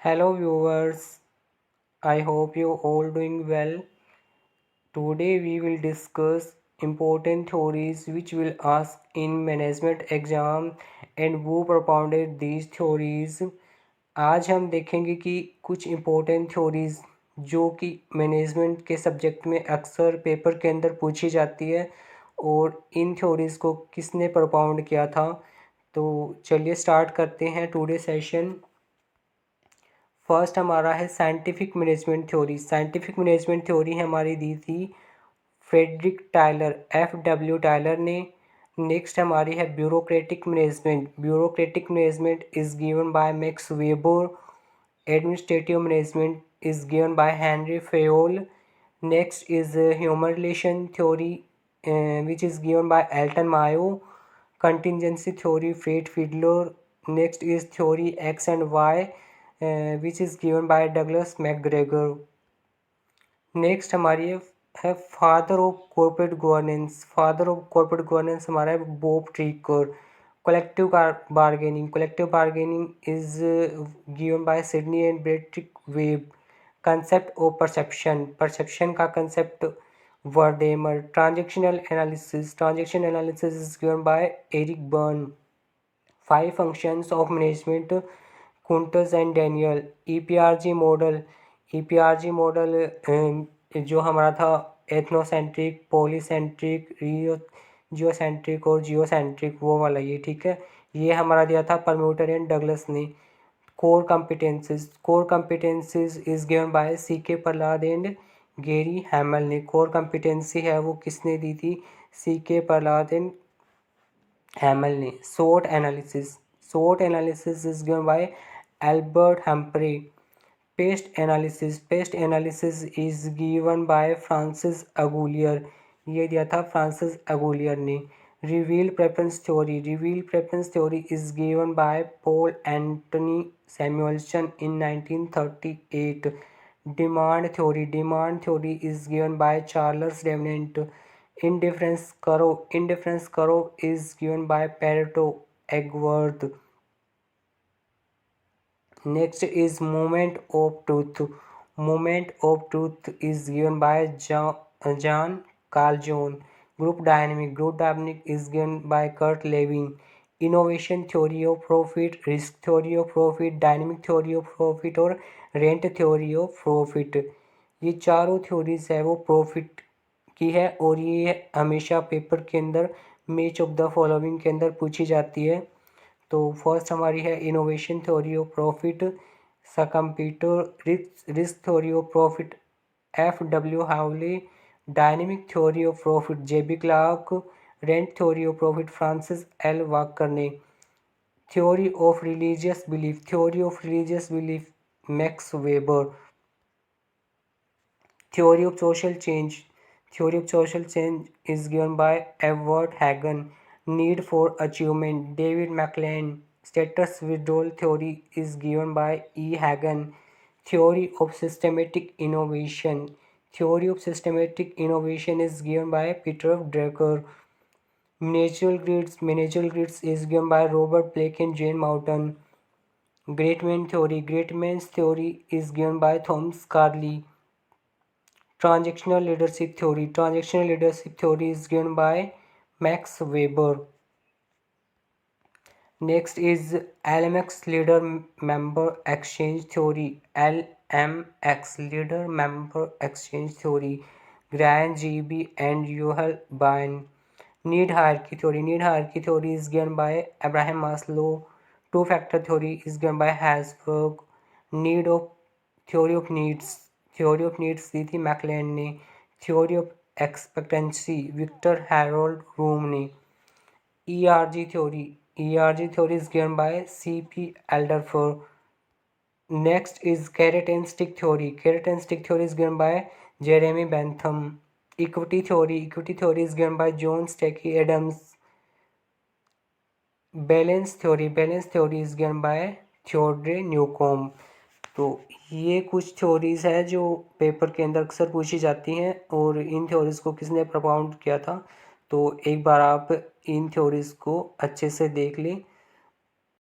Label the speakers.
Speaker 1: Hello viewers, I hope you all doing well. Today we will discuss important theories which will ask in management exam and who propounded these theories. आज हम देखेंगे कि कुछ important theories जो कि management के subject में अक्सर पेपर के अंदर पूछी जाती है और इन थ्योरीज़ को किसने propound किया था। तो चलिए स्टार्ट करते हैं टुडे सेशन। फर्स्ट हमारा है scientific management theory. Scientific management theory हमारी दी थी फ्रेडरिक टायलर, FW टायलर ने। नेक्स्ट हमारी है bureaucratic management. Bureaucratic management is given bye max weber. Administrative management is given by Henry Fayol. Next is human relation theory which is given by Alton Mayo. Contingency theory Fred Fiedler. Next is theory X and Y which is given by Douglas McGregor. Next हमारी है father of corporate governance. Father of corporate governance हमारा है Bob Tricker. Collective bargaining is given by Sidney and Beatrice Webb. Concept of perception का concept Wertheimer. Transactional analysis is given by Eric Berne. 5 functions of management Koontz and Daniel. EPRG model जो हमारा था ethnocentric, polycentric, geocentric और geocentric, वो वाला ये ठीक है। ये हमारा दिया था परम्यूटर एंड डगलस ने। Core competencies is given by CK Prahalad and Gary Hamel ने। कोर कॉम्पिटेंसी है वो किसने दी थी? CK प्रहलाद एंड हैमल ने। SWOT analysis is given by Albert Humphrey. Pest analysis is given by Francis Agoulier. ये दिया था फ्रांसिस अगुलियर ने। Reveal preference theory is given by Paul Anthony Samuelson in 1938. Demand theory is given by Charles Devenant. Indifference curve is given by Pareto Egworth. Next is moment of truth is given by John Carljon. Group dynamic is given by Kurt Lewin. Innovation theory of profit, risk theory of profit, dynamic theory of profit और rent theory of profit. ये चारों theories है वो profit की है और ये हमेशा पेपर के अंदर मैच ऑफ द फॉलोइंग के अंदर पूछी जाती है। तो फर्स्ट हमारी है innovation theory of profit. Computer risk theory of profit FW Hawley. Dynamic theory of profit JB Clark. Rent theory of profit Francis L Walker ने। Theory of religious belief Max Weber. Theory of social change is given by Everett Hagen. Need for achievement David McLean. Status withdrawal theory is given by E. Hagen. Theory of systematic innovation is given by Peter Drucker. Managerial grids is given by Robert Blake and Jane Moulton. Great man's theory is given by Thomas Carlyle. Transactional leadership theory is given by Max Weber. Next is LMX leader member exchange theory. Leader member exchange theory. Graham GB and Yuval Bain. Need hierarchy theory is given by Abraham Maslow. Two-factor theory is given by Herzberg. Theory of needs दी थी McClelland ने। Theory of expectancy Victor Harold Vroom ने। ERG theory is given by CP Alderfer. Next is carrot and stick theory is given by Jeremy Bentham. Equity theory is given by John Stacy Adams. Balance theory is given by Theodore Newcomb. तो ये कुछ theories है जो paper के अंदर अक्सर पूछी जाती हैं और इन थ्योरीज को किसने propound किया था। तो एक बार आप इन थ्योरीज को अच्छे से देख लें।